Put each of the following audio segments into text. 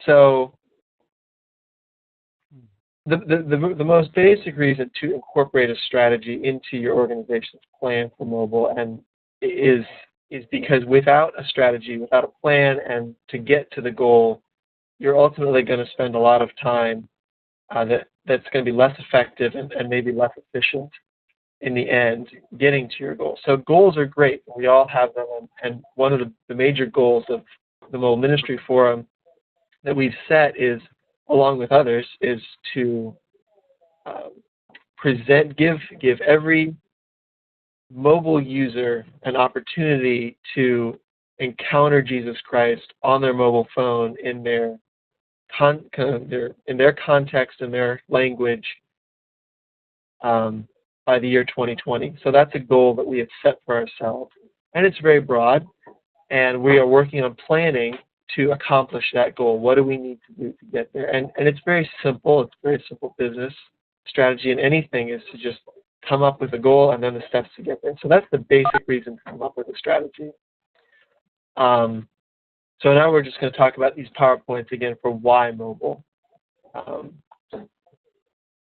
So the most basic reason to incorporate a strategy into your organization's plan for mobile and is because without a strategy, without a plan, and to get to the goal, you're ultimately going to spend a lot of time that's going to be less effective and maybe less efficient in the end getting to your goal. So goals are great. We all have them, and one of the major goals of the Mobile Ministry Forum that we've set is, along with others, is to give every mobile user an opportunity to encounter Jesus Christ on their mobile phone in their context and their language by the year 2020. So that's a goal that we have set for ourselves, and it's very broad, and we are working on planning to accomplish that goal. What do we need to do to get there? And it's very simple. It's a very simple business strategy, and anything is to just come up with a goal and then the steps to get there. So that's the basic reason to come up with a strategy. So now we're just going to talk about these PowerPoints again for why mobile. Go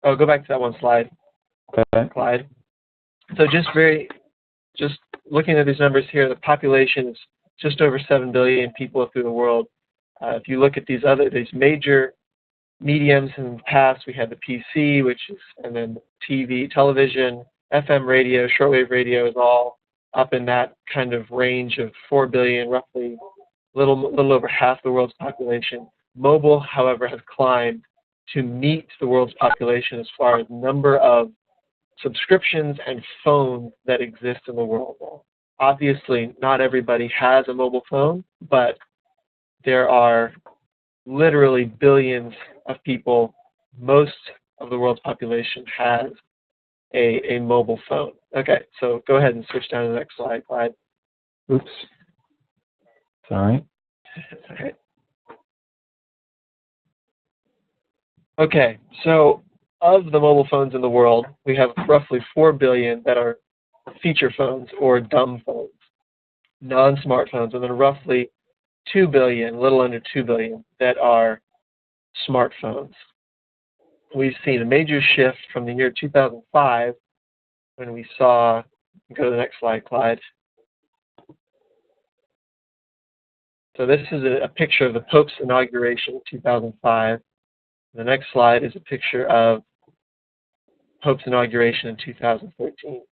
back to that one slide, Clyde. So just looking at these numbers here, the population is just over 7 billion people through the world. If you look at these major mediums in the past, we had the PC, and then TV, television, FM radio, shortwave radio is all up in that kind of range of 4 billion, roughly little over half the world's population. Mobile, however, has climbed to meet the world's population as far as number of subscriptions and phones that exist in the world. Obviously, not everybody has a mobile phone, but there are literally billions of people. Most of the world's population has a mobile phone. Okay, so go ahead and switch down to the next slide, Clyde. Oops. Sorry. All right. Okay, so of the mobile phones in the world, we have roughly 4 billion that are feature phones or dumb phones, non-smartphones, and then roughly 2 billion, a little under 2 billion, that are smartphones. We've seen a major shift from the year 2005 when we saw, go to the next slide, Clyde. So this is a picture of the Pope's inauguration in 2005. The next slide is a picture of Pope's inauguration in 2013.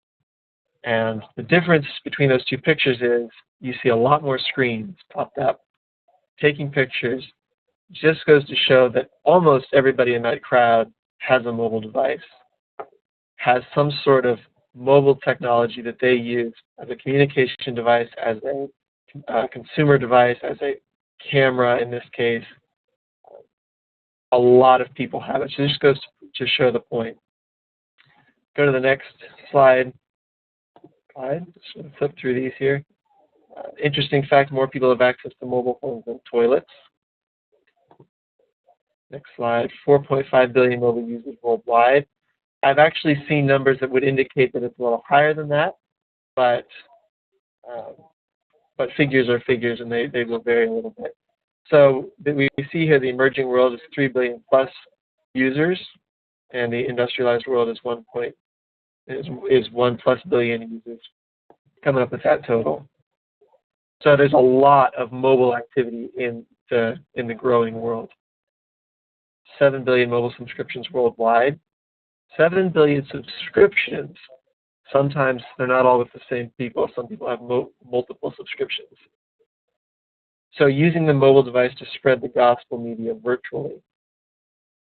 And the difference between those two pictures is you see a lot more screens popped up taking pictures. Just goes to show that almost everybody in that crowd has a mobile device, has some sort of mobile technology that they use as a communication device, as a consumer device, as a camera in this case. A lot of people have it. So this goes to show the point. Go to the next slide. Just going to flip through these here. Interesting fact, more people have access to mobile phones than toilets. Next slide, 4.5 billion mobile users worldwide. I've actually seen numbers that would indicate that it's a little higher than that, but figures are figures, and they will vary a little bit. So we see here the emerging world is 3 billion plus users, and the industrialized world is 1+ billion users, coming up with that total. So there's a lot of mobile activity in the growing world. 7 billion mobile subscriptions worldwide. 7 billion subscriptions. Sometimes they're not all with the same people. Some people have multiple subscriptions. So using the mobile device to spread the gospel media virtually.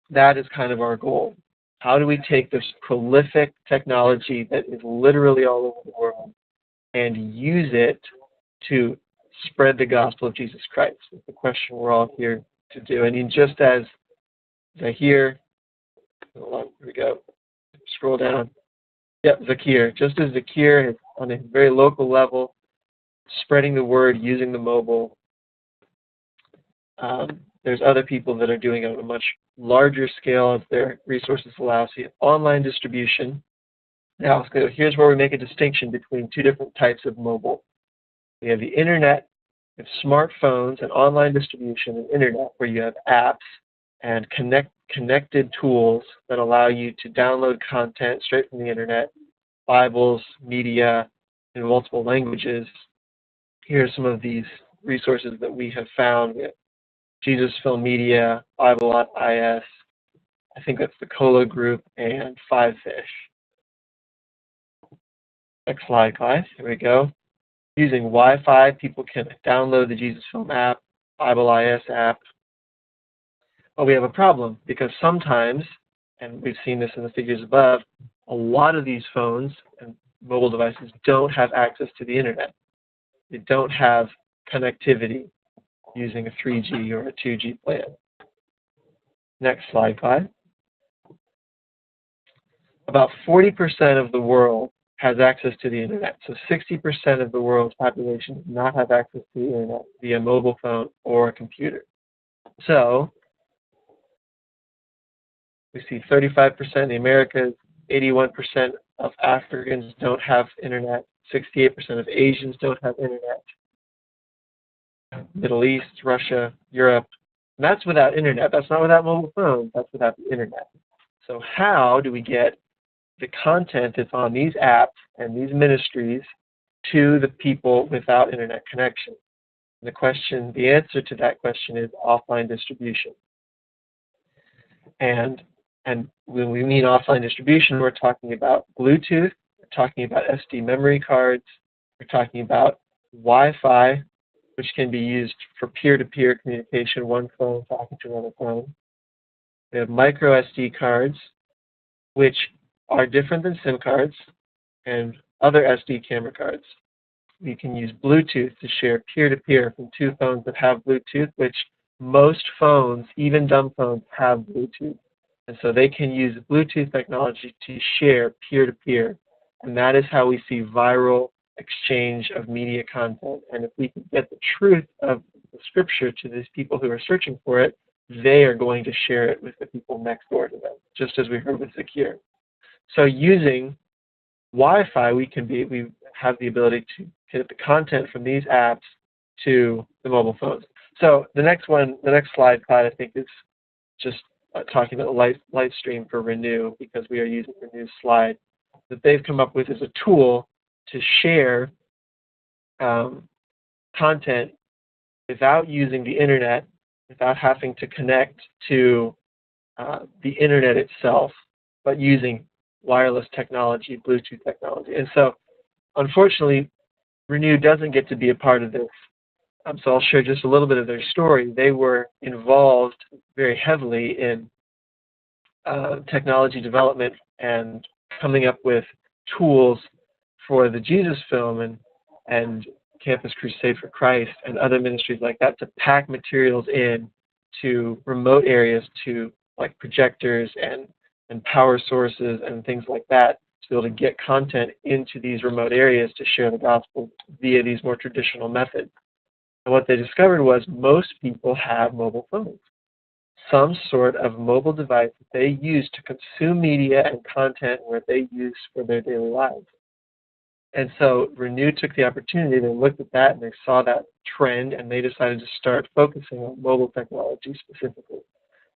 That is kind of our goal. How do we take this prolific technology that is literally all over the world and use it to spread the gospel of Jesus Christ? That's the question we're all here to do. I mean, just as Zahir, hold on, here we go, scroll down. Yep, Zakir. Just as Zakir is on a very local level, spreading the word using the mobile, there's other people that are doing it on a much larger scale as their resources allow. So you have online distribution. Now, here's where we make a distinction between two different types of mobile. We have the internet with smartphones and online distribution and internet, where you have apps and connected tools that allow you to download content straight from the internet, Bibles, media in multiple languages. Here are some of these resources that we have found. We have Jesus Film Media, Bible.is, I think that's the Cola Group, and Five Fish. Next slide, Clyde. Here we go. Using Wi-Fi, people can download the Jesus Film app, Bible.is app. But we have a problem because sometimes, and we've seen this in the figures above, a lot of these phones and mobile devices don't have access to the internet. They don't have connectivity using a 3G or a 2G plan. Next slide, Clyde. About 40% of the world has access to the internet. So 60% of the world's population does not have access to the internet via mobile phone or a computer. So we see 35% in the Americas, 81% of Africans don't have internet, 68% of Asians don't have internet, Middle East, Russia, Europe. And that's without internet. That's not without mobile phones. That's without the internet. So how do we get the content that's on these apps and these ministries to the people without internet connection? And the answer to that question is offline distribution. And when we mean offline distribution, we're talking about Bluetooth, we're talking about SD memory cards, we're talking about Wi-Fi, which can be used for peer-to-peer communication, one phone talking to another phone. We have micro SD cards, which are different than SIM cards and other SD camera cards. We can use Bluetooth to share peer-to-peer from two phones that have Bluetooth, which most phones, even dumb phones, have Bluetooth. And so they can use Bluetooth technology to share peer-to-peer. And that is how we see viral exchange of media content. And if we can get the truth of the scripture to these people who are searching for it, they are going to share it with the people next door to them, just as we heard with Zakir. So using Wi-Fi, we have the ability to get the content from these apps to the mobile phones. So the next slide, Clyde, I think is just talking about the light stream for Renew, because we are using Renew's slide that they've come up with as a tool to share content without using the internet, without having to connect to the internet itself, but using wireless technology, Bluetooth technology. And so, unfortunately, Renew doesn't get to be a part of this. So I'll share just a little bit of their story. They were involved very heavily in technology development and coming up with tools for the Jesus Film and Campus Crusade for Christ and other ministries like that to pack materials in to remote areas, to like projectors and power sources and things like that, to be able to get content into these remote areas to share the gospel via these more traditional methods. And what they discovered was most people have mobile phones, some sort of mobile device that they use to consume media and content where they use for their daily lives. And so Renew took the opportunity, they looked at that and they saw that trend, and they decided to start focusing on mobile technology specifically.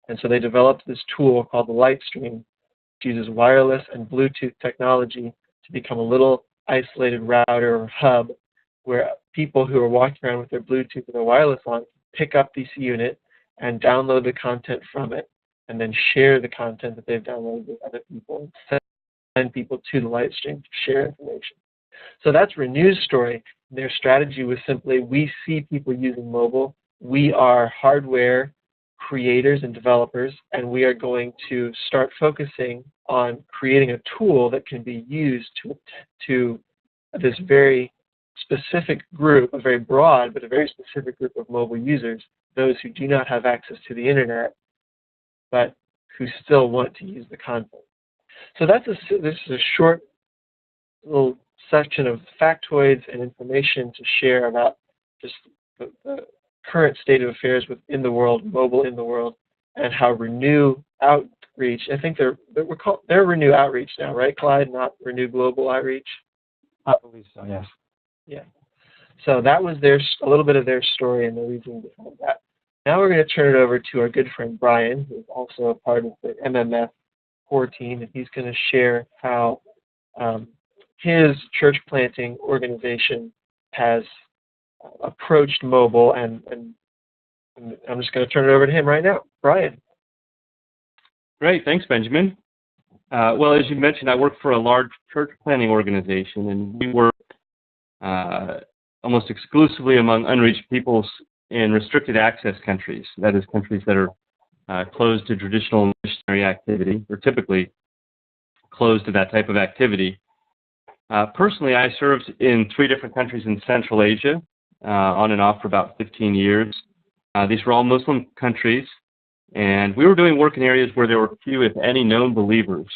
And so they developed this tool called the Lightstream, which uses wireless and Bluetooth technology to become a little isolated router or hub where people who are walking around with their Bluetooth and their wireless on pick up this unit and download the content from it, and then share the content that they've downloaded with other people and send people to the Lightstream to share information. So that's Renew's story. Their strategy was simply, we see people using mobile. We are hardware creators and developers, and we are going to start focusing on creating a tool that can be used to this very specific group, a very broad but a very specific group of mobile users, those who do not have access to the internet, but who still want to use the content. So this is a short little section of factoids and information to share about just the current state of affairs within the world, mobile in the world, and how Renew Outreach, I think they're Renew Outreach now, right, Clyde? Not Renew Global Outreach? I believe so, yes. Yeah. So that was a little bit of their story and the reason behind that. Now we're going to turn it over to our good friend Brian, who's also a part of the MMF core team, and he's going to share how his church planting organization has approached mobile, and I'm just going to turn it over to him right now. Brian. Great, thanks, Benjamin. Well, as you mentioned, I work for a large church planting organization, and we work almost exclusively among unreached peoples in restricted access countries. That is, countries that are closed to traditional missionary activity, or typically closed to that type of activity. Personally, I served in 3 different countries in Central Asia, on and off for about 15 years. These were all Muslim countries, and we were doing work in areas where there were few, if any, known believers,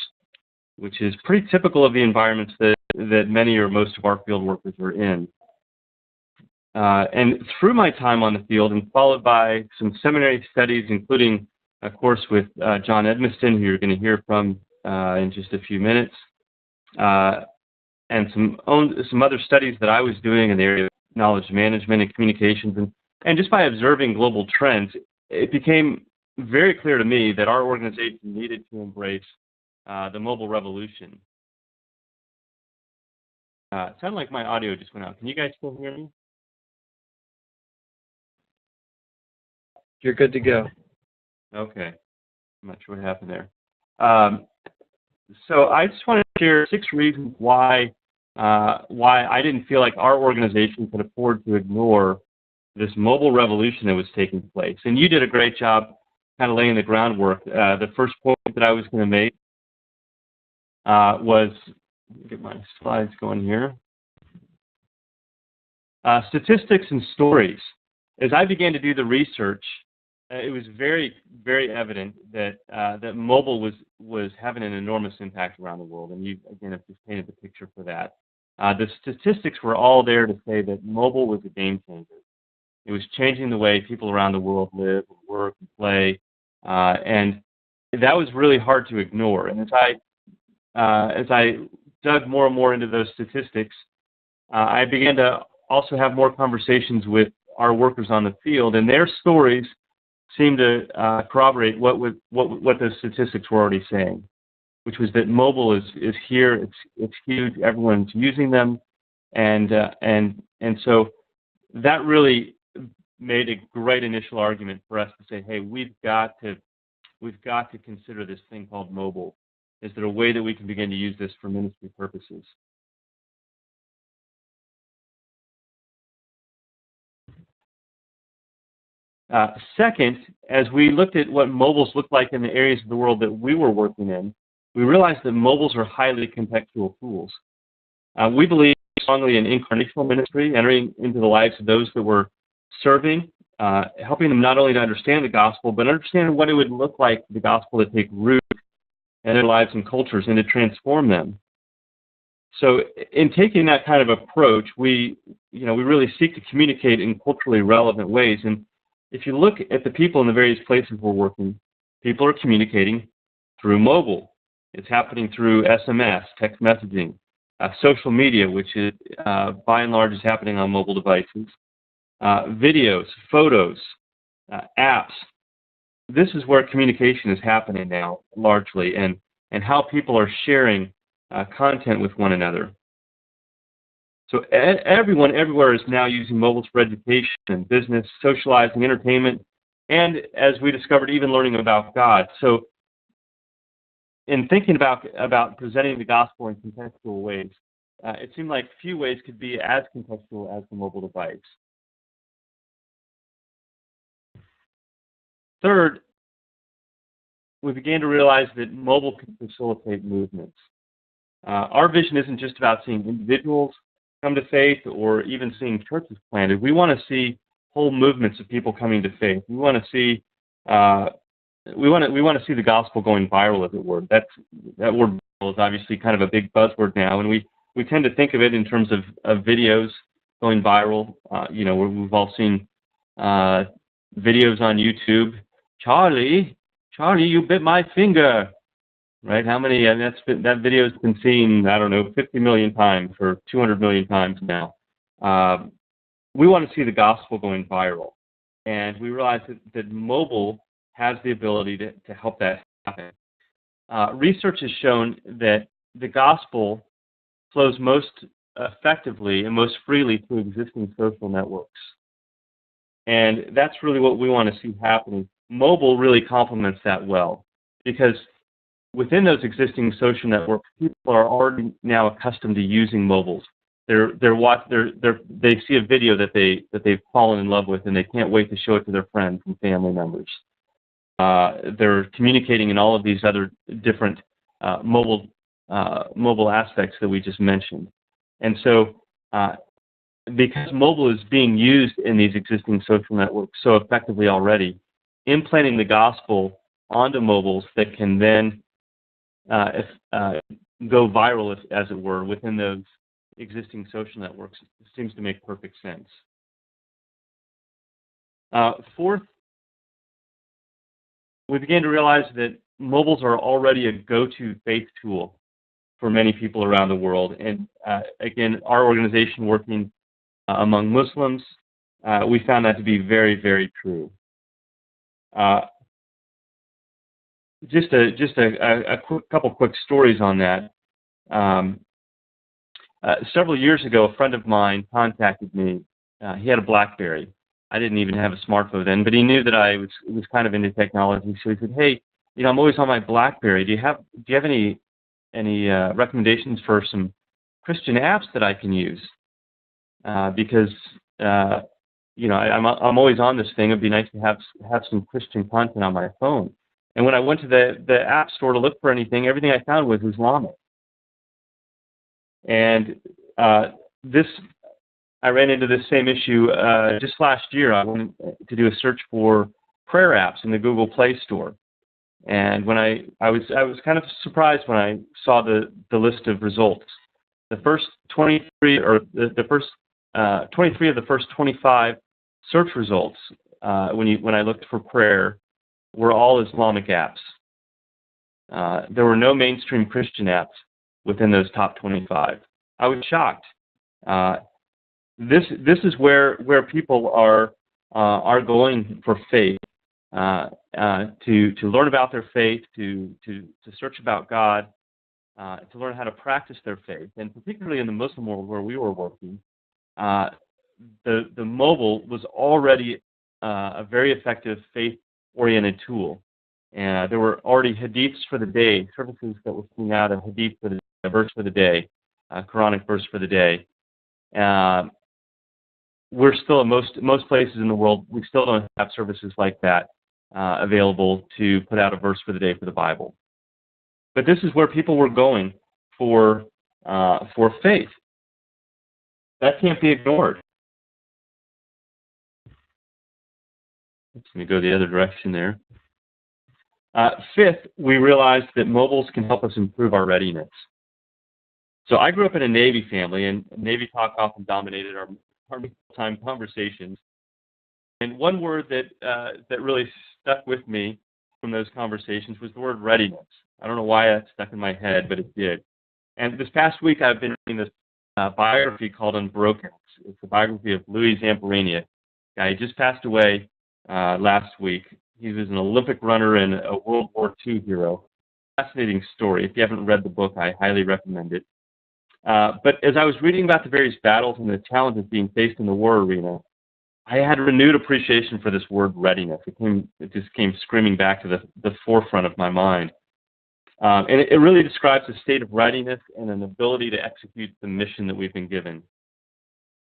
which is pretty typical of the environments that many or most of our field workers are in. And through my time on the field, and followed by some seminary studies, including a course with John Edmiston, who you're going to hear from in just a few minutes, and some other studies that I was doing in the area of knowledge management and communications, and just by observing global trends, it became very clear to me that our organization needed to embrace the mobile revolution. It sounded like my audio just went out. Can you guys still hear me? You're good to go. Okay. I'm not sure what happened there. So I just want to share 6 reasons why I didn't feel like our organization could afford to ignore this mobile revolution that was taking place. And you did a great job kind of laying the groundwork. The first point that I was going to make was, let me get my slides going here. Statistics and stories. As I began to do the research, it was very, very evident that that mobile was having an enormous impact around the world, and you again have just painted the picture for that. The statistics were all there to say that mobile was a game changer. It was changing the way people around the world live, and work, and play, and that was really hard to ignore. And as I dug more and more into those statistics, I began to also have more conversations with our workers on the field, and their stories seemed to corroborate what those statistics were already saying, which was that mobile is here, it's huge, everyone's using them, and so that really made a great initial argument for us to say, hey, we've got to consider this thing called mobile. Is there a way that we can begin to use this for ministry purposes? Second, as we looked at what mobiles looked like in the areas of the world that we were working in, we realized that mobiles are highly contextual tools. We believe strongly in incarnational ministry, entering into the lives of those that we're serving, helping them not only to understand the gospel, but understand what it would look like for the gospel to take root in their lives and cultures and to transform them. So in taking that kind of approach, we really seek to communicate in culturally relevant ways. And if you look at the people in the various places we're working, people are communicating through mobile. It's happening through SMS, text messaging, social media, which is by and large is happening on mobile devices, videos, photos, apps. This is where communication is happening now largely, and how people are sharing content with one another. So everyone everywhere is now using mobiles for education, business, socializing, entertainment, and as we discovered, even learning about God. So in thinking about presenting the gospel in contextual ways, it seemed like few ways could be as contextual as the mobile device. Third, we began to realize that mobile can facilitate movements. Our vision isn't just about seeing individuals come to faith or even seeing churches planted. We want to see whole movements of people coming to faith. We want to see the gospel going viral, as it were. That word viral is obviously kind of a big buzzword now, and we tend to think of it in terms of videos going viral. We've all seen videos on YouTube. Charlie, you bit my finger. Right? How many? And that video's been seen, I don't know, 50 million times or 200 million times now. we want to see the gospel going viral. And we realize that mobile has the ability to help that happen. Research has shown that the gospel flows most effectively and most freely through existing social networks. And that's really what we want to see happening. Mobile really complements that well, because within those existing social networks, people are already now accustomed to using mobiles. They see a video that they've fallen in love with, and they can't wait to show it to their friends and family members. They're communicating in all of these other different mobile aspects that we just mentioned. And so, because mobile is being used in these existing social networks so effectively already, implanting the gospel onto mobiles that can then go viral, as it were, within those existing social networks seems to make perfect sense. Fourth, we began to realize that mobiles are already a go-to faith tool for many people around the world. And again, our organization working among Muslims, we found that to be very, very true. Just a couple quick stories on that. Several years ago, a friend of mine contacted me. He had a BlackBerry. I didn't even have a smartphone then, but he knew that I was kind of into technology. So he said, "Hey, I'm always on my BlackBerry. Do you have any recommendations for some Christian apps that I can use? Because I'm always on this thing. It'd be nice to have some Christian content on my phone." And when I went to the app store to look for anything, everything I found was Islamic. And I ran into this same issue just last year. I went to do a search for prayer apps in the Google Play Store, and when I was kind of surprised when I saw the list of results. The first 23 or the first 23 of the first 25 search results when I looked for prayer were all Islamic apps. There were no mainstream Christian apps within those top 25. I was shocked. This is where people are going for faith, to learn about their faith, to search about God, to learn how to practice their faith, and particularly in the Muslim world where we were working, the mobile was already a very effective faith-oriented tool. And there were already hadiths for the day, services that were coming out, a hadith for the day, a verse for the day, a Quranic verse for the day. We're still in most places in the world, we still don't have services like that available to put out a verse for the day for the Bible. But this is where people were going for faith. That can't be ignored. Let me go the other direction there. Fifth, we realized that mobiles can help us improve our readiness. So I grew up in a Navy family, and Navy talk often dominated our time conversations. And one word that really stuck with me from those conversations was the word readiness. I don't know why that stuck in my head, but it did. And this past week, I've been reading this biography called Unbroken. It's a biography of Louis Zamperini. He just passed away last week. He was an Olympic runner and a World War II hero. Fascinating story. If you haven't read the book, I highly recommend it. But as I was reading about the various battles and the challenges being faced in the war arena, I had a renewed appreciation for this word readiness. It just came screaming back to the forefront of my mind. And it really describes a state of readiness and an ability to execute the mission that we've been given.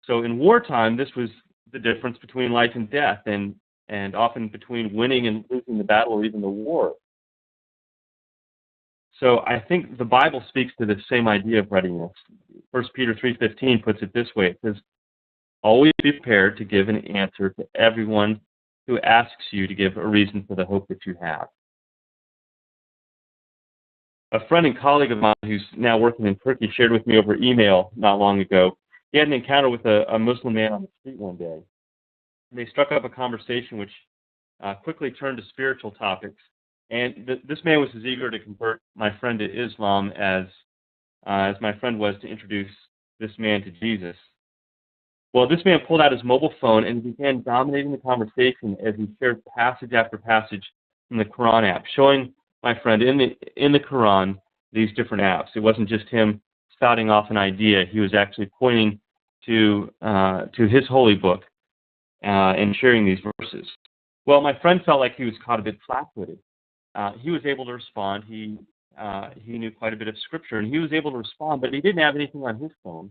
So in wartime, this was the difference between life and death, and often between winning and losing the battle or even the war. So I think the Bible speaks to the same idea of readiness. 1 Peter 3:15 puts it this way. It says, "Always be prepared to give an answer to everyone who asks you to give a reason for the hope that you have." A friend and colleague of mine who's now working in Turkey shared with me over email not long ago. He had an encounter with a Muslim man on the street one day. And they struck up a conversation which quickly turned to spiritual topics. And this man was as eager to convert my friend to Islam as my friend was to introduce this man to Jesus. Well, this man pulled out his mobile phone and began dominating the conversation as he shared passage after passage from the Quran app, showing my friend in the Quran these different apps. It wasn't just him spouting off an idea. He was actually pointing to his holy book and sharing these verses. Well, my friend felt like he was caught a bit flat-footed. He was able to respond. He knew quite a bit of scripture, and he was able to respond, but he didn't have anything on his phone.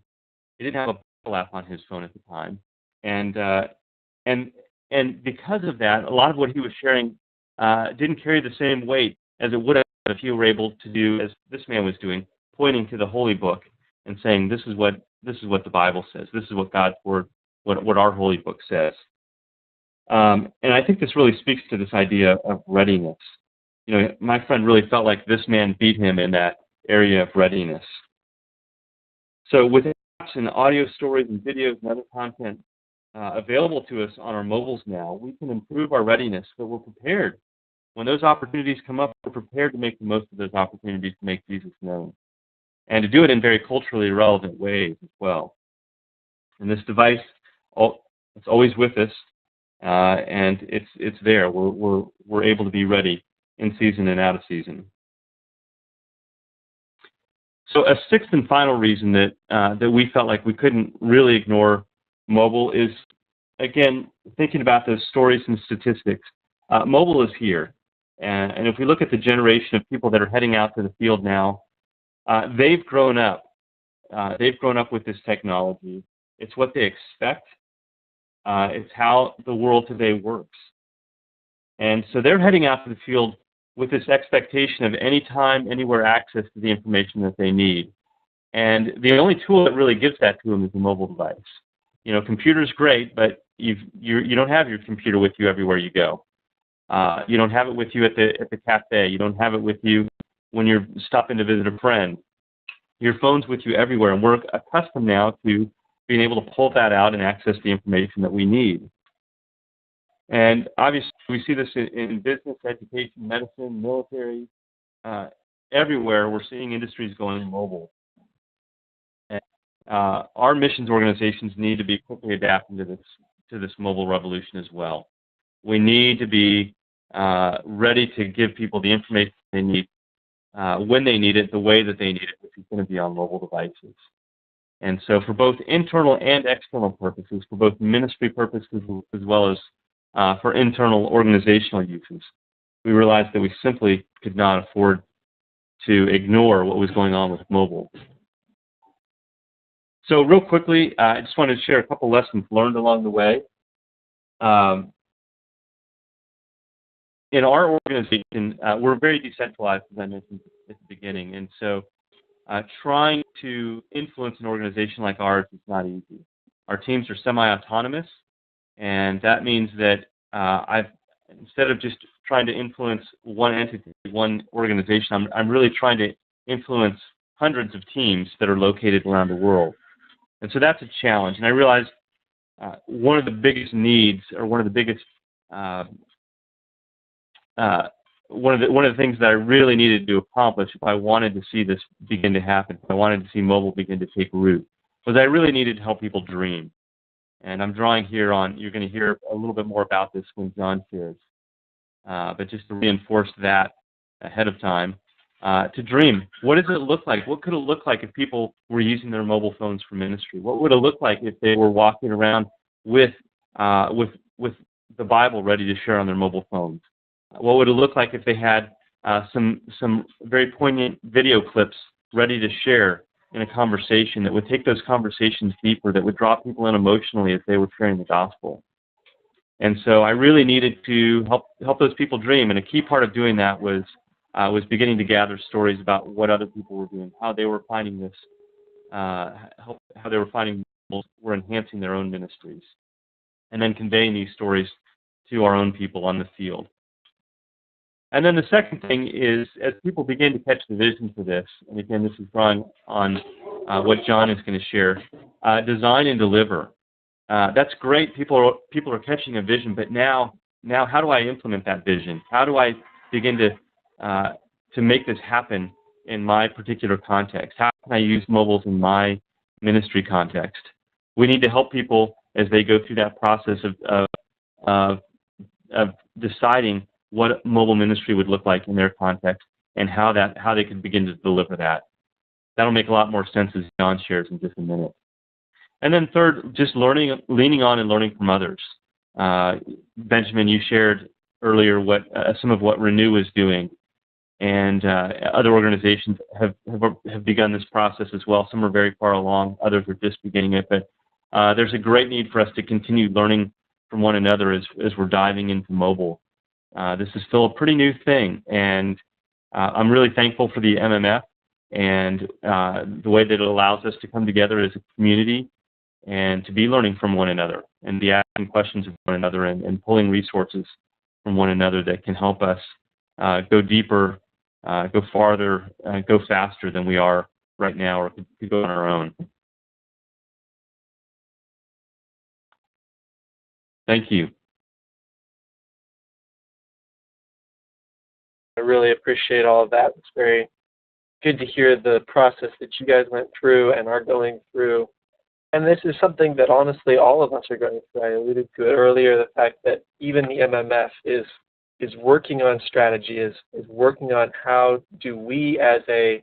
He didn't have a Bible app on his phone at the time, and because of that, a lot of what he was sharing didn't carry the same weight as it would have if he were able to do as this man was doing, pointing to the holy book and saying, "This is what the Bible says. This is what God's word, what our holy book says." And I think this really speaks to this idea of readiness. You know, my friend really felt like this man beat him in that area of readiness. So with apps and audio stories and videos and other content available to us on our mobiles now, we can improve our readiness so we're prepared. When those opportunities come up, we're prepared to make the most of those opportunities to make Jesus known, and to do it in very culturally relevant ways as well. And this device, it's always with us, and it's there. We're able to be ready in season and out of season. So a sixth and final reason that we felt like we couldn't really ignore mobile is, again, thinking about those stories and statistics. Mobile is here, and if we look at the generation of people that are heading out to the field now, they've grown up. They've grown up with this technology. It's what they expect. It's how the world today works. And so they're heading out to the field with this expectation of anytime, anywhere access to the information that they need. And the only tool that really gives that to them is a mobile device. You know, computer's great, but you don't have your computer with you everywhere you go. You don't have it with you at the cafe. You don't have it with you when you're stopping to visit a friend. Your phone's with you everywhere, and we're accustomed now to being able to pull that out and access the information that we need. And obviously, we see this in business, education, medicine, military, everywhere. We're seeing industries going mobile. And, our missions organizations need to be quickly adapting to this mobile revolution as well. We need to be ready to give people the information they need when they need it, the way that they need it, which is going to be on mobile devices. And so for both internal and external purposes, for both ministry purposes as well as for internal organizational uses, we realized that we simply could not afford to ignore what was going on with mobile. So real quickly, I just wanted to share a couple lessons learned along the way. In our organization, we're very decentralized, as I mentioned at the beginning, and so trying to influence an organization like ours is not easy. Our teams are semi-autonomous, and that means that instead of just trying to influence one entity, one organization, I'm really trying to influence hundreds of teams that are located around the world. And so that's a challenge. And I realized one of the biggest needs, or one of the biggest one of the things that I really needed to accomplish if I wanted to see this begin to happen, if I wanted to see mobile begin to take root, was I really needed to help people dream. And I'm drawing here on, you're going to hear a little bit more about this when John shares. But just to reinforce that ahead of time, to dream. What does it look like? What could it look like if people were using their mobile phones for ministry? What would it look like if they were walking around with the Bible ready to share on their mobile phones? What would it look like if they had some very poignant video clips ready to share in a conversation that would take those conversations deeper, that would draw people in emotionally as they were sharing the gospel? And so I really needed to help those people dream, and a key part of doing that was beginning to gather stories about what other people were doing, how they were finding this, how they were finding were enhancing their own ministries, and then conveying these stories to our own people on the field. And then the second thing is, as people begin to catch the vision for this, and again, this is drawing on what John is going to share, design and deliver. That's great. People are catching a vision, but now how do I implement that vision? How do I begin to make this happen in my particular context? How can I use mobiles in my ministry context? We need to help people as they go through that process of deciding what mobile ministry would look like in their context and how they can begin to deliver that. That'll make a lot more sense as John shares in just a minute. And then third, just leaning on and learning from others. Benjamin, you shared earlier some of what Renew is doing, and other organizations have begun this process as well. Some are very far along, others are just beginning it, but there's a great need for us to continue learning from one another as we're diving into mobile. This is still a pretty new thing, and I'm really thankful for the MMF and the way that it allows us to come together as a community and to be learning from one another and be asking questions of one another and pulling resources from one another that can help us go deeper, go farther, go faster than we are right now or could go on our own. Thank you. I really appreciate all of that. It's very good to hear the process that you guys went through and are going through. And this is something that honestly all of us are going through. I alluded to it earlier, the fact that even the MMF is working on strategy, is working on how do we as a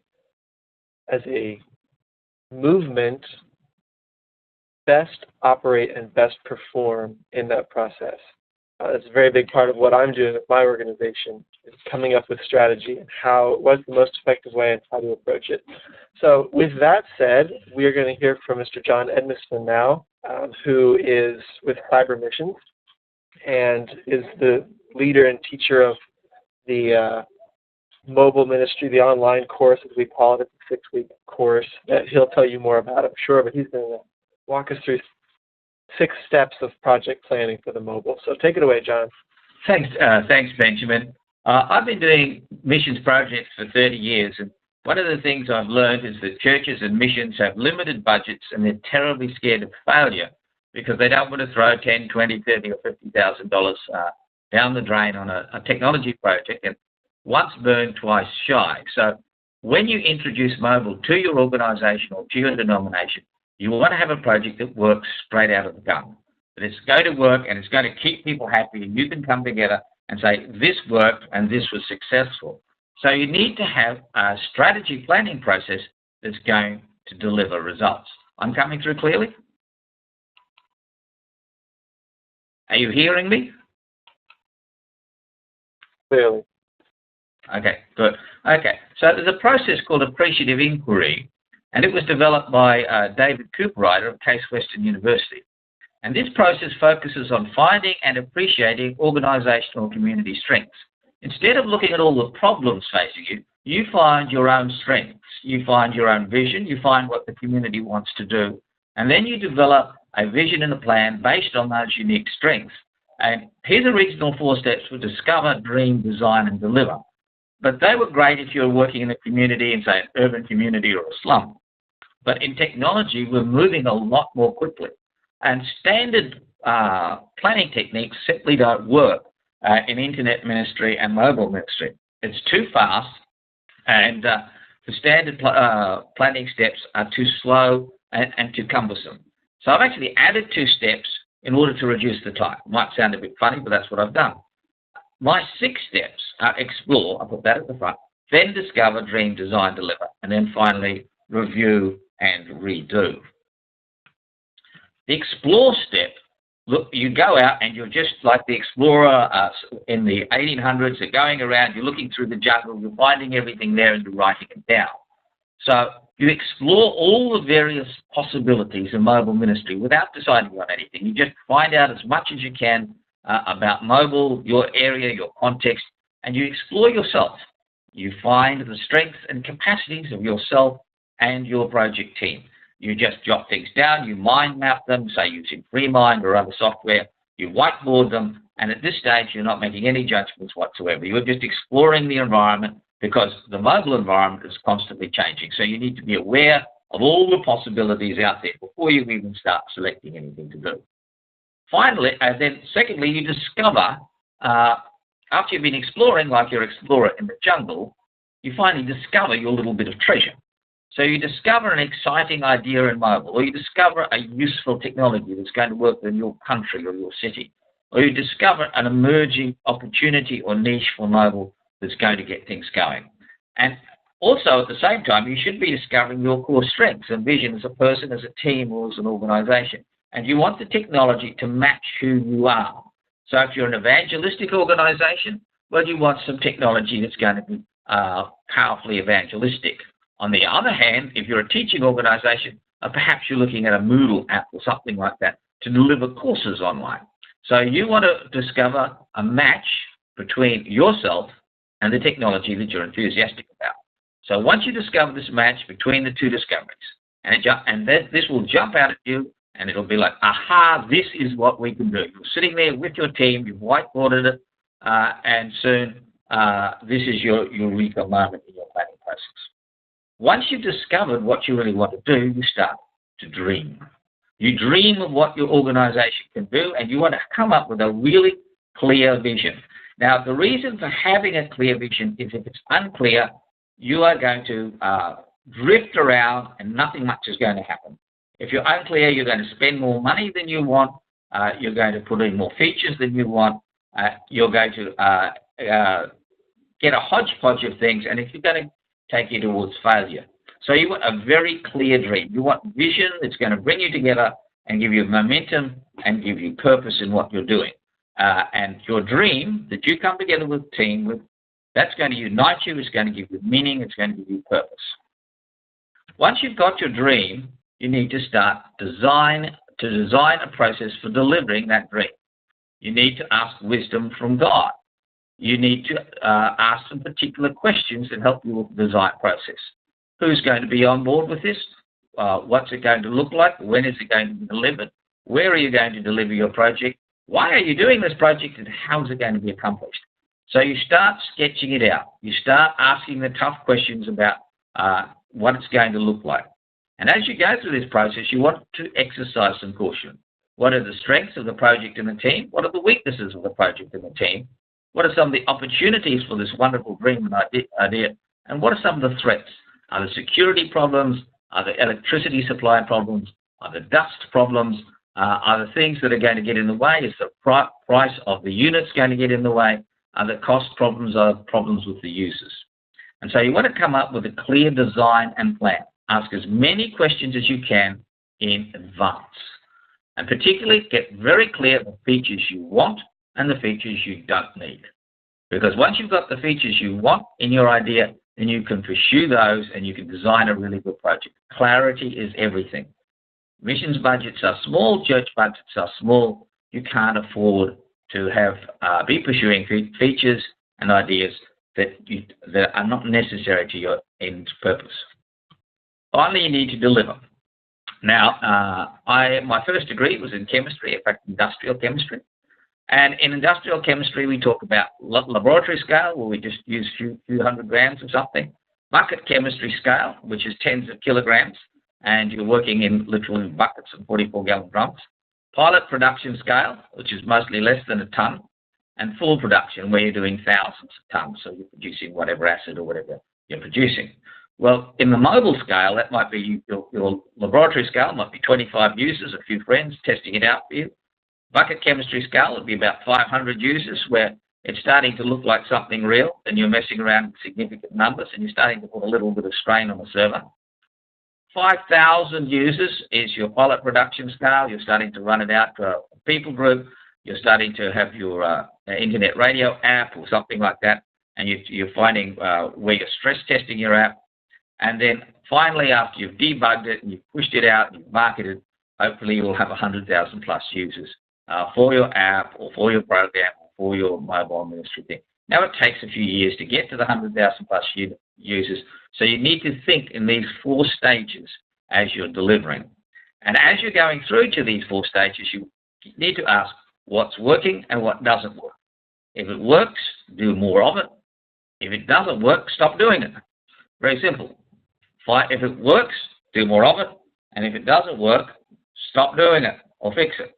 movement best operate and best perform in that process. It's a very big part of what I'm doing with my organization, is coming up with strategy and what's the most effective way and how to approach it. So with that said, we are going to hear from Mr. John Edmiston now, who is with Cyber Missions and is the leader and teacher of the mobile ministry, the online course, as we call it. It's a 6-week course that he'll tell you more about, I'm sure, but he's going to walk us through 6 steps of project planning for the mobile. So take it away, John. Thanks, Benjamin. I've been doing missions projects for 30 years, and one of the things I've learned is that churches and missions have limited budgets and they're terribly scared of failure because they don't want to throw $10, $20, $30, or $50,000 down the drain on a technology project, and once burned, twice shy. So when you introduce mobile to your organization or to your denomination, you want to have a project that works straight out of the gun. That it's going to work and it's going to keep people happy, and you can come together and say, this worked and this was successful. So you need to have a strategy planning process that's going to deliver results. I'm coming through clearly? Are you hearing me? Clearly. Okay, good. Okay, so there's a process called appreciative inquiry, and it was developed by David Cooperrider of Case Western University. And this process focuses on finding and appreciating organizational community strengths. Instead of looking at all the problems facing you, you find your own strengths, you find your own vision, you find what the community wants to do, and then you develop a vision and a plan based on those unique strengths. And his original 4 steps were discover, dream, design, and deliver. But they were great if you were working in a community, in, say, an urban community or a slum. But in technology, we're moving a lot more quickly. And standard planning techniques simply don't work in internet ministry and mobile ministry. It's too fast, and the standard planning steps are too slow and too cumbersome. So I've actually added 2 steps in order to reduce the time. It might sound a bit funny, but that's what I've done. My 6 steps are explore, I'll put that at the front, then discover, dream, design, deliver, and then finally review and redo. The explore step, look, you go out and you're just like the explorer in the 1800s. They're going around, you're looking through the jungle, you're finding everything there and you're writing it down. So you explore all the various possibilities of mobile ministry without deciding on anything. You just find out as much as you can about mobile, your area, your context, and you explore yourself. You find the strengths and capacities of yourself and your project team. You just jot things down, you mind map them, say using FreeMind or other software, you whiteboard them, and at this stage you're not making any judgments whatsoever. You're just exploring the environment because the mobile environment is constantly changing. So you need to be aware of all the possibilities out there before you even start selecting anything to do. Finally, and then secondly, you discover, after you've been exploring like your explorer in the jungle, you finally discover your little bit of treasure. So you discover an exciting idea in mobile, or you discover a useful technology that's going to work in your country or your city, or you discover an emerging opportunity or niche for mobile that's going to get things going. And also, at the same time, you should be discovering your core strengths and vision as a person, as a team, or as an organization. And you want the technology to match who you are. So if you're an evangelistic organization, well, you want some technology that's going to be powerfully evangelistic. On the other hand, if you're a teaching organization, perhaps you're looking at a Moodle app or something like that to deliver courses online. So you want to discover a match between yourself and the technology that you're enthusiastic about. So once you discover this match between the two discoveries, this will jump out at you, and it'll be like, aha, this is what we can do. You're sitting there with your team, you've whiteboarded it, and soon this is your eureka moment in your planning process. Once you've discovered what you really want to do, you start to dream. You dream of what your organization can do, and you want to come up with a really clear vision. Now, the reason for having a clear vision is if it's unclear, you are going to drift around and nothing much is going to happen. If you're unclear, you're going to spend more money than you want. You're going to put in more features than you want. You're going to get a hodgepodge of things, and if you're going to take you towards failure. So you want a very clear dream. You want vision that's going to bring you together and give you momentum and give you purpose in what you're doing. And your dream that you come together with a team with, that's going to unite you, it's going to give you meaning, it's going to give you purpose. Once you've got your dream, you need to start design a process for delivering that dream. You need to ask wisdom from God. You need to ask some particular questions that help you with the design process. Who's going to be on board with this? What's it going to look like? When is it going to be delivered? Where are you going to deliver your project? Why are you doing this project, and how is it going to be accomplished? So you start sketching it out. You start asking the tough questions about what it's going to look like. And as you go through this process, you want to exercise some caution. What are the strengths of the project and the team? What are the weaknesses of the project and the team? What are some of the opportunities for this wonderful dream and idea? And what are some of the threats? Are there security problems? Are there electricity supply problems? Are there dust problems? Are there things that are going to get in the way? Is the price of the units going to get in the way? Are there cost problems? Are there problems with the users? And so you want to come up with a clear design and plan. Ask as many questions as you can in advance. And particularly get very clear the features you want and the features you don't need. Because once you've got the features you want in your idea, then you can pursue those and you can design a really good project. Clarity is everything. Missions budgets are small, church budgets are small. You can't afford to be pursuing features and ideas that are not necessary to your end purpose. Finally, you need to deliver. Now, my first degree was in chemistry, in fact, industrial chemistry. And in industrial chemistry, we talk about laboratory scale, where we just use a few hundred grams or something. Bucket chemistry scale, which is tens of kilograms, and you're working in literally buckets of 44-gallon drums. Pilot production scale, which is mostly less than a ton. And full production, where you're doing thousands of tons, so you're producing whatever acid or whatever you're producing. Well, in the mobile scale, that might be your laboratory scale, might be 25 users, a few friends testing it out for you. Bucket chemistry scale would be about 500 users, where it's starting to look like something real, and you're messing around with significant numbers, and you're starting to put a little bit of strain on the server. 5,000 users is your pilot production scale. You're starting to run it out to a people group. You're starting to have your internet radio app or something like that, and you're finding where you're stress testing your app. And then finally, after you've debugged it and you've pushed it out and you've marketed, hopefully you'll have 100,000 plus users for your app or for your program or for your mobile ministry thing. Now, it takes a few years to get to the 100,000 plus users, so you need to think in these 4 stages as you're delivering. And as you're going through to these 4 stages, you need to ask what's working and what doesn't work. If it works, do more of it. If it doesn't work, stop doing it. Very simple. If it works, do more of it. And if it doesn't work, stop doing it or fix it.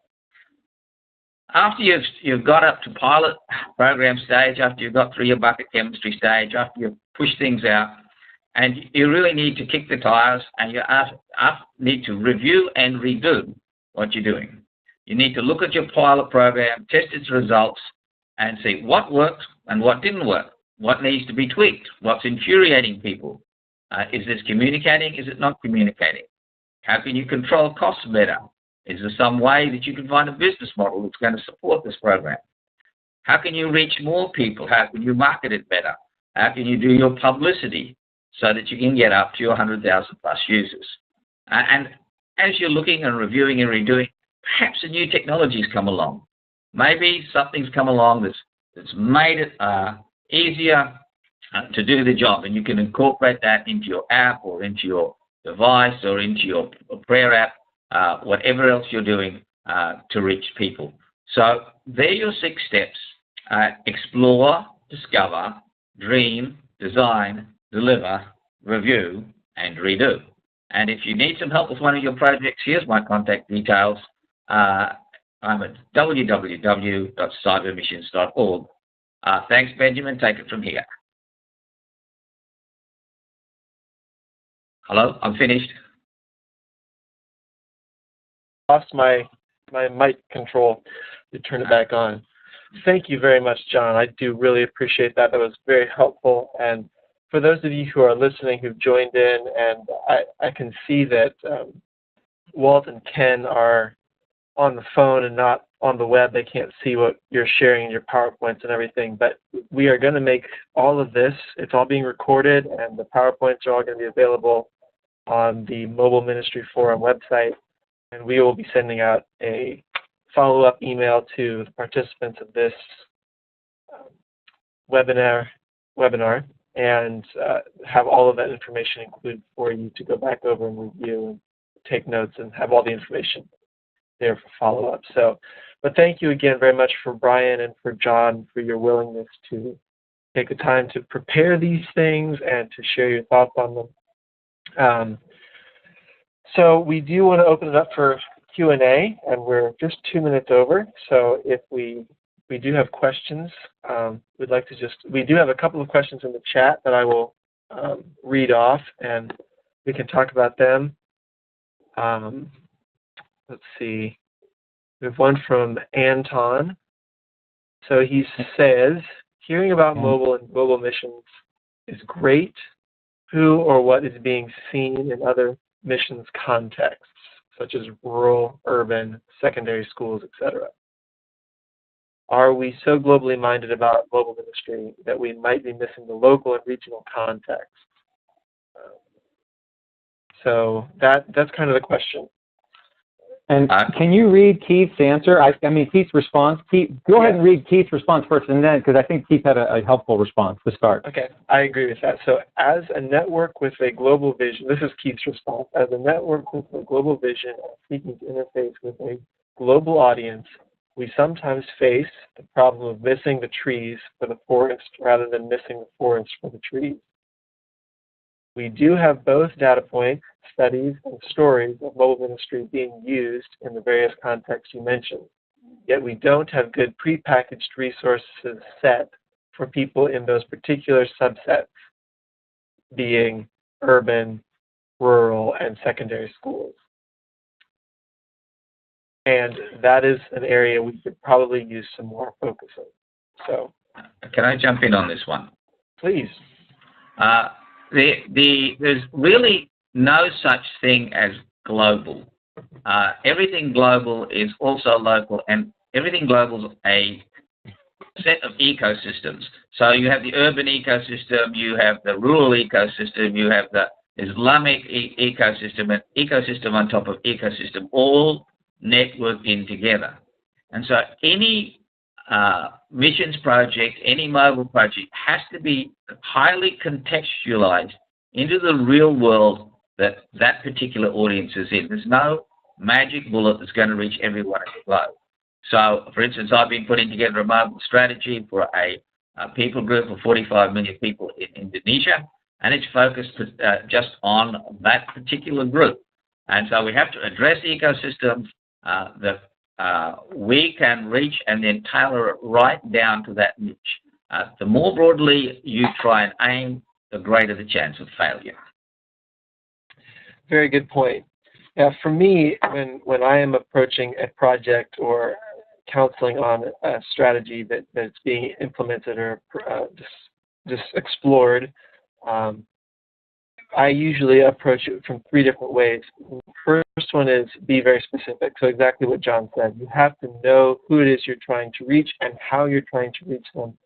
After you've got up to pilot program stage, after you've got through your bucket chemistry stage, after you've pushed things out, And you really need to kick the tires, and you need to review and redo what you're doing. You need to look at your pilot program, test its results, and see what worked and what didn't work, what needs to be tweaked, what's infuriating people. Is this communicating? Is it not communicating? How can you control costs better? Is there some way that you can find a business model that's going to support this program? How can you reach more people? How can you market it better? How can you do your publicity so that you can get up to your 100,000 plus users? And as you're looking and reviewing and redoing, perhaps a new technology's come along. Maybe something's come along that's made it easier to do the job, and you can incorporate that into your app or into your device or into your prayer app, whatever else you're doing to reach people. So they're your 6 steps. Explore, discover, dream, design, deliver, review, and redo. And if you need some help with one of your projects, here's my contact details. I'm at www.cybermissions.org. Thanks, Benjamin. Take it from here. Hello, I'm finished. Lost my mic control to turn it back on. Thank you very much, John. I do really appreciate that. That was very helpful. And for those of you who are listening who've joined in, and I can see that Walt and Ken are on the phone and not on the web. They can't see what you're sharing in your PowerPoints and everything, but we are going to make all of this, it's all being recorded, and the PowerPoints are all going to be available on the Mobile Ministry Forum website, and we will be sending out a follow-up email to the participants of this webinar and have all of that information included for you to go back over and review and take notes and have all the information there for follow-up. So, but thank you again very much for Brian and for John for your willingness to take the time to prepare these things and to share your thoughts on them. So we do want to open it up for Q&A, and we're just 2 minutes over. So if we do have questions, we'd like to we do have a couple of questions in the chat that I will read off, and we can talk about them. Let's see. We have one from Anton. So he says, hearing about mobile and global missions is great. Who or what is being seen in other missions contexts, such as rural, urban, secondary schools, etc.? Are we so globally minded about mobile ministry that we might be missing the local and regional context? So that's kind of the question. And can you read Keith's answer? I mean, Keith's response. Keith, go ahead and read Keith's response first, and then, because I think Keith had a helpful response to start. Okay, I agree with that. So as a network with a global vision, this is Keith's response, as a network with a global vision seeking to interface with a global audience, we sometimes face the problem of missing the trees for the forest rather than missing the forest for the trees. We do have both data points, studies, and stories of mobile ministry being used in the various contexts you mentioned, yet we don't have good prepackaged resources set for people in those particular subsets, being urban, rural, and secondary schools. And that is an area we could probably use some more focus on. So, can I jump in on this one? Please. There's really no such thing as global. Everything global is also local, and everything global is a set of ecosystems. So you have the urban ecosystem, you have the rural ecosystem, you have the Islamic ecosystem, and ecosystem on top of ecosystem, all networking together. And so any missions project, any mobile project has to be highly contextualized into the real world that particular audience is in. There's no magic bullet that's going to reach everyone in the globe. So, for instance, I've been putting together a mobile strategy for a people group of 45 million people in Indonesia, and it's focused just on that particular group. And so we have to address ecosystems that we can reach and then tailor it right down to that niche. The more broadly you try and aim, the greater the chance of failure. Very good point. Yeah, for me, when I am approaching a project or counseling on a strategy that's being implemented or just explored, I usually approach it from 3 different ways. First one is be very specific. So exactly what John said. You have to know who it is you're trying to reach and how you're trying to reach them.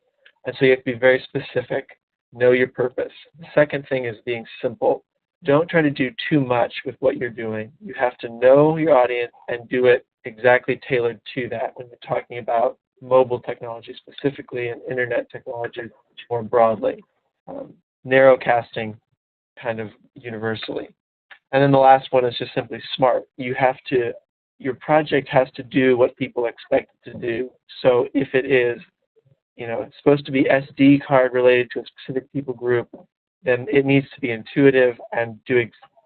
And so you have to be very specific. Know your purpose. The second thing is being simple. Don't try to do too much with what you're doing. You have to know your audience and do it exactly tailored to that when you're talking about mobile technology specifically and internet technology more broadly. Narrowcasting kind of universally. And then the last one is just simply smart. Your project has to do what people expect it to do. So if it is, it's supposed to be SD card related to a specific people group, then it needs to be intuitive and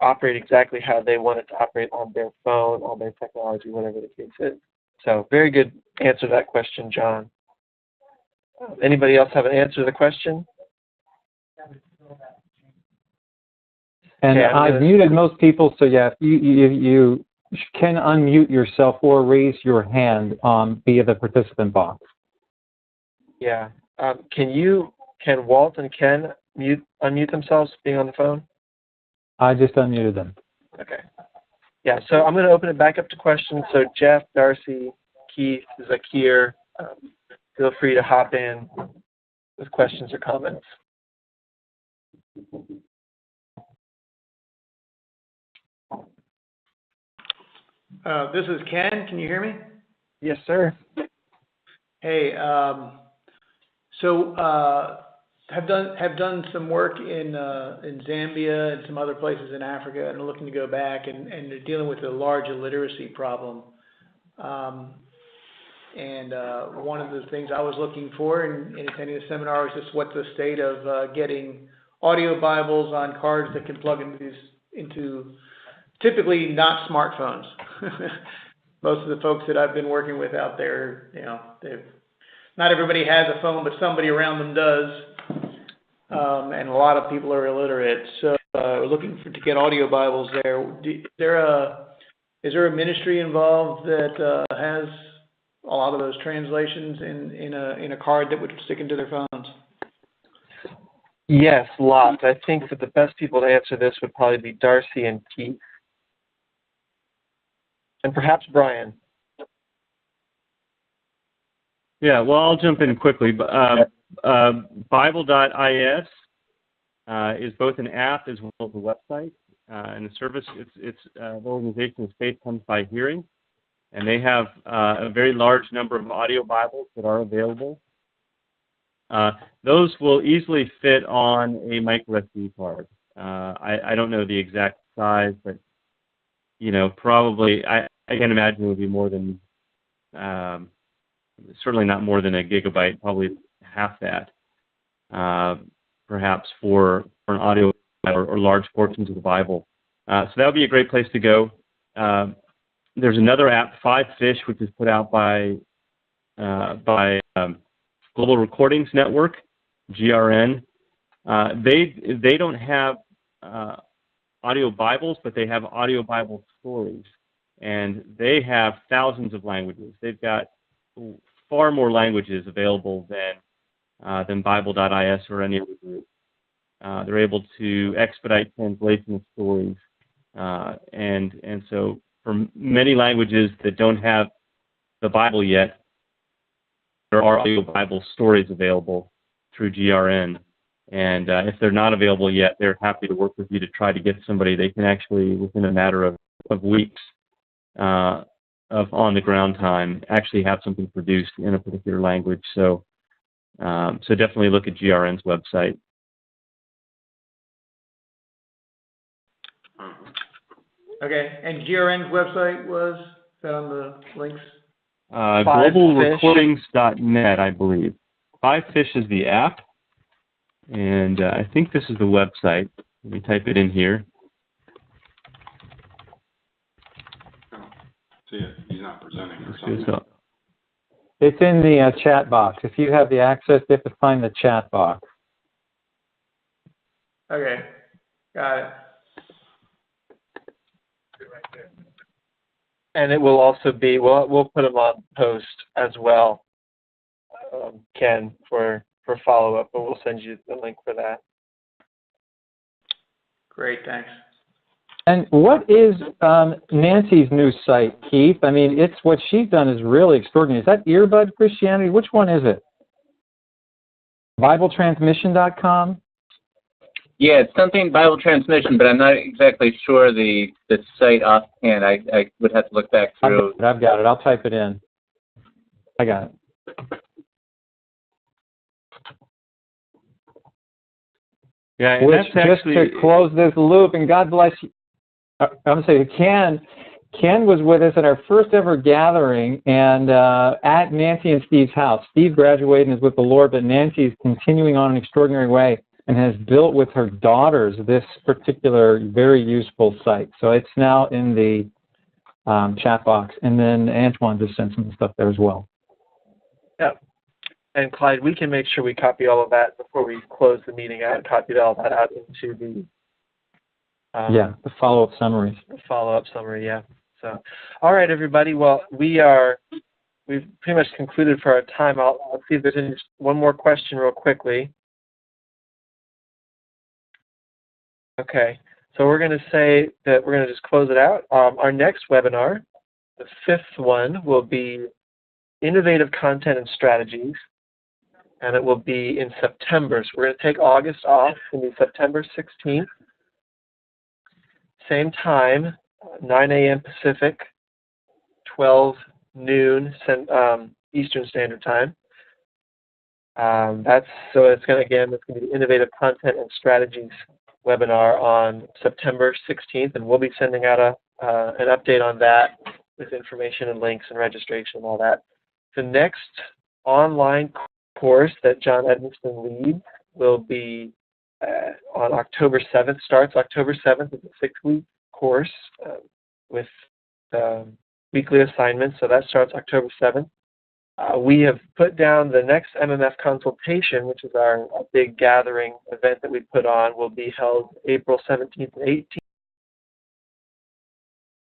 operate exactly how they want it to operate on their phone, on their technology, whatever the case is. So very good answer to that question, John. Anybody else have an answer to the question? And okay, I've muted most people, so yeah, you can unmute yourself or raise your hand via the participant box. Yeah. Can Walt and Ken unmute themselves being on the phone? I just unmuted them. Okay. Yeah, so I'm going to open it back up to questions. So Jeff, Darcy, Keith, Zakir, feel free to hop in with questions or comments. This is Ken. Can you hear me? Yes, sir. Hey, have done some work in Zambia and some other places in Africa, and looking to go back, and they're dealing with a large illiteracy problem. One of the things I was looking for in attending the seminar was just what's the state of getting audio Bibles on cards that can plug into typically not smartphones. Most of the folks that I've been working with out there, not everybody has a phone, but somebody around them does, and a lot of people are illiterate. So we're looking to get audio Bibles there. Is there a ministry involved that has a lot of those translations in a card that would stick into their phones? Yes, lots. I think that the best people to answer this would probably be Darcy and Keith. And perhaps Brian. Yeah, well, I'll jump in quickly. Bible.is is both an app as well as a website. And the service, the organization is Faith Comes by Hearing. And they have a very large number of audio Bibles that are available. Those will easily fit on a micro SD card. I don't know the exact size, but probably I can imagine it would be more than certainly not more than a gigabyte, probably half that, perhaps for an audio or large portions of the Bible. So that would be a great place to go. There's another app, 5Fish, which is put out by Global Recordings Network, GRN. They don't have audio Bibles, but they have audio Bible stories, and they have thousands of languages. They've got far more languages available than Bible.is or any other group. They're able to expedite translation of stories, and so for many languages that don't have the Bible yet, there are audio Bible stories available through GRN. And if they're not available yet, they're happy to work with you to try to get somebody. They can actually, within a matter of weeks of on-the-ground time, actually have something produced in a particular language. So definitely look at GRN's website. Okay, and GRN's website was that on the links? Globalrecordings.net, I believe. 5Fish is the app, and I think this is the website. Let me type it in here. See it. He's not presenting or something. It's in the chat box. If you have the access, you have to find the chat box. Okay, got it. And it will also be, we'll put them on post as well, Ken, for follow-up, but we'll send you the link for that. Great, thanks. And what is Nancy's new site, Keith? I mean, it's what she's done is really extraordinary. Is that Earbud Christianity? Which one is it? BibleTransmission.com? Yeah, it's something Bible transmission, but I'm not exactly sure the site offhand. I would have to look back through. I've got it. I'll type it in. I got it. Yeah, and Which, that's actually, just to close this loop, and God bless you. I'm going to say Ken was with us at our first ever gathering and at Nancy and Steve's house. Steve graduated and is with the Lord, but Nancy is continuing on in an extraordinary way and has built with her daughters this particular very useful site. So it's now in the chat box. And then Antoine just sent some stuff there as well. Yeah. And Clyde, we can make sure we copy all of that before we close the meeting out and copy all that out into the the follow-up summaries. Follow-up summary, yeah. So, all right, everybody. Well, we've pretty much concluded for our time. I'll see if there's one more question real quickly. Okay, so we're going to say that we're going to just close it out. Our next webinar, the 5th one, will be Innovative Content and Strategies, and it will be in September. So we're going to take August off. It's going to be September 16th. Same time, 9 a.m. Pacific, 12 noon Eastern Standard Time. So it's going to be the Innovative Content and Strategies webinar on September 16th, and we'll be sending out an update on that with information and links and registration and all that. The next online course that John Edmiston leads will be on October 7th. Starts October 7th. It's a 6-week course with weekly assignments. So that starts October 7th. We have put down the next MMF consultation, which is our big gathering event that we put on, will be held April 17th and 18th.